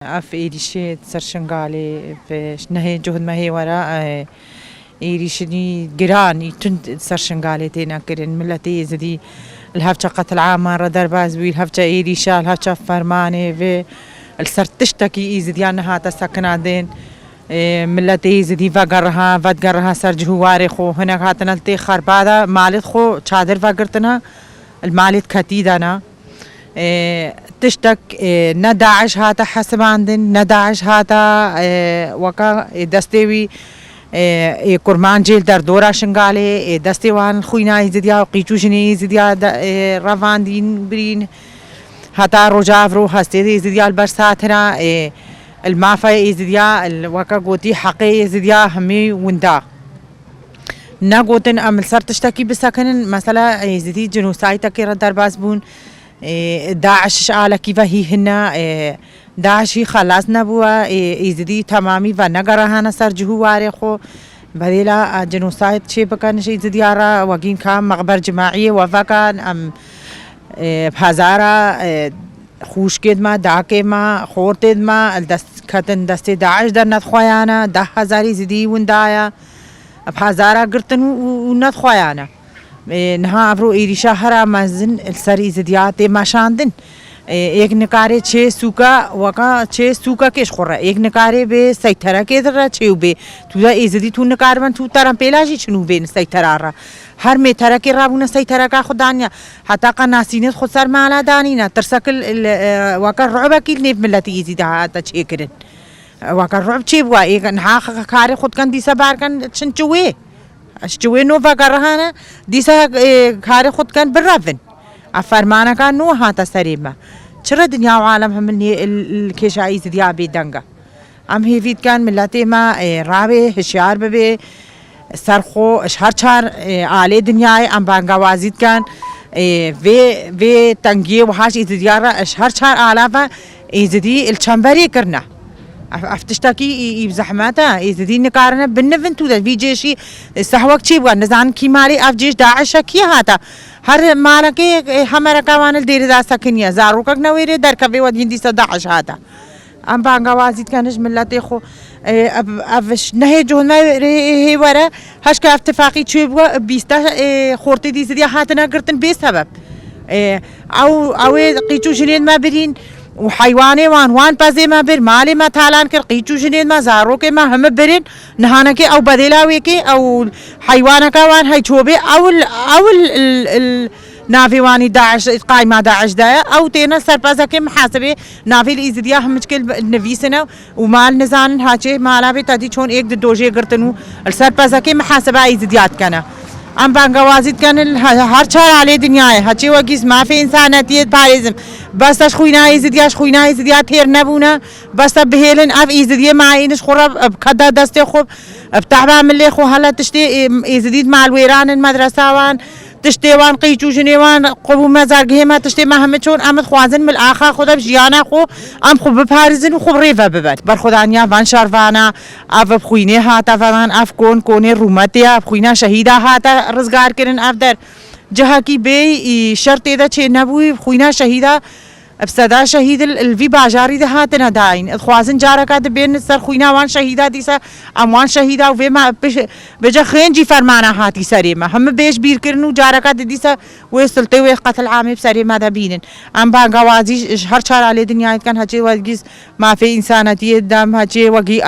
اف ایریشه سرشنگالی بش نه جهد ما هي وراء ایریشنی گرانی تند سرشنگالی تینا کرن ملتی زدی الهفچه قتل عامر درباز وی الهفچه ایریشه الهفچه فرمانه و السرتشتکی ایزدیان هاتا سکنادین ملتی زدی وگرها سرجهواری خو هناك هاتنا التي خربادا مالت خو چادر وگرتنا المالت كتيدنا تشتك نداعش هاتا حسب عندن نداعش هاتا وكا دستوي كرمان جيل در دورا شنغالي دستوان خوينا يزديا وقيچوشني يزديا روان دين برين هاتا روجافرو هستي يزديا البرساتنا المافا يزديا وكا قوتي حقي يزديا همي وندا ناقوتن أمل سر تشتكي بسكن مثلا يزدي جنوسايتا كيرا درباز بون داعش على كيف هي هنا داعش خلاص نبوا يزدي تمامي ونقرهانا سر جهواري خو بديلا جنوسايد شيء بكان شيء زديارا وقين كان مقبر جماعي وفكان أم بهزارة خوش كد ما داكي ما خورتد ما الدست كتن دست داعش در ندخويانا 10,000 زدي وندايا بهزارة قرتن وندخويانا نها افرو ایریشا هر مازن السری زدیات ماشاندن एक नकारे 6 सूका वका 6 सूका केश खोरा एक नकारे बे सैथरा के दरा 6 बे तुदा इजदी तू नकार मन तू तारा पेलाजी छनु बे सैथरा रा हर में थरा के राबुना सैथरा का खुदानिया हता का नासीने खुद सर माला दानीना तरसकल वका रعبा की ने मिलती इजदी हाता छेकरन वका रعب छेबवा एक नहा खारे खुद कन दिसा बार कन छनचुए اشتوي نوفا كرهانا ديسا خاري خود كان بالرافن افرمانا كان نو هاتا سريما شرا دنيا وعالم هم الكيش عايز ديا بيدنگا ام هيفيد كان ملاتي ما رابي هشيار ببي سرخو اشهر شهر عالي دنياي ام بانگا وازيد كان في تنگي وحاش ازديارا اشهر شهر آلافا ازدي الشمبري كرنا افتشتاكي بزحماتها يزدين نقارنه بالنفنتو ده في جيشي استحوك شي بقى نزان كي مالي اف جيش داعش كي هاتا هر مالكي همرا كمان الدير دا سكنيا زاروكك نويري دركبي ودين دي داعش هاتا ام بانغا وازيد كانش ملاتي خو افش نهي جهل ما هي ورا هشكا اتفاقي شي بقى بيستا خورتي دي زدي هاتنا قرتن بسبب او قيچو شنين ما برين وحيواني وان بازي ما بر مالي ما تالان كر قيچو جنين ما زارو के ما هم برين نهانا के او بدلاوي के او حيوانا का وان هاي چوبي او ال نافي داعش قايمه داعش دايا او تينا سربازا के محاسبه نافي الازديا هم مشكل نفيسنا ومال نزان هاچه مالا به تدي چون एक دوجه گرتنو السربازا के محاسبه ازديات كنا ام بانگوازید کن هر چهار علی دنیای هچی وگیز ما في انسانیت پایزم بس اش خوینا ایزدیات تیر نبونا بس بهلن اف ایزدیه ما اینش خراب کدا دست خوب بتعبا ملي خو هلا تشتي ایزدید مع الويران المدرسه وان تشتي وان قيچو جنيوان قبو مزارگه ما تشتي ما همه چون امد خوازن مل آخا خدا بجیانا خو ام خوب بپارزن و خوب ریفا ببر بر خدانیا وان شاروانا اف خوینه هاتا وان اف کونه رومتیا اف خوینا شهیدا هاتا رزگار کرن اف در جها کی بی شرط دا چه نبوی خوینا شهیدا ابسدا شهيد الفي باجاري ده هاتنا داين خوازن جاركا بين سر خوينا وان شهيدا ديسا اموان شهيدا و ما بجا خنجي فرمانا هاتي سريما هم بيش بير كرنو جاركا ديسا وصلتي و قتل عام بسريما ده بينن ام باغوازي هر چار على دنيا كان هجي وجيز ما في انسانيت دم هجي وجي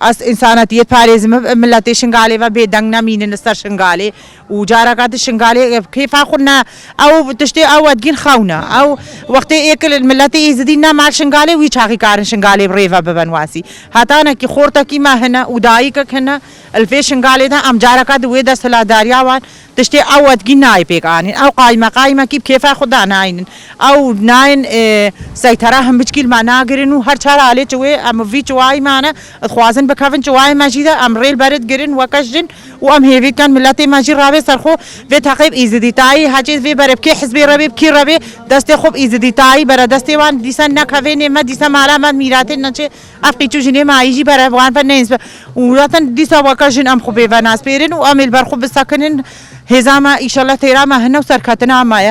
اس انسانيت باريز ملتي شنغالي و بيدنگنا مين نسر شنغالي و جاركا شنغالي كيف اخنا او تشتي او ادين خونا او وقت اكل الملتي يزدينا مع شنغالي ويشاقي كارن شنغالي بريفا ببنواسي هاتانا كي خورتا كي ما هنا ودايك هنا الفي شنغالي ده ام جاركا دوي ده سلاداريا وان تشتي او ادقينا يبيك عنين او قايمة كيف خدا ناين او ناين سيطراهم بشكل ما ناقرن و هر چار علي چوي ام في چواي مانا خوازن بكافن چواي ماجيدا ام ريل برد گرن وكشجن و ام هيفي كان ملتي ماجي رابي سرخو في تحقيب ايزدي تاي هاجي في برب كي حزبي ربي بكي ربي دستي خوب ايزدي تاي برا دستي وان ديسا نكافين ما ديسا مالا ما ميراتن نچه افقيچو جني ما يجي برا وان فنينس وراتن ديسا وكشجن ام خوبي وناس بيرن و ام البر خوب ساكنن هزاما ان شاء الله تيرا ما هنا وسركتنا مايا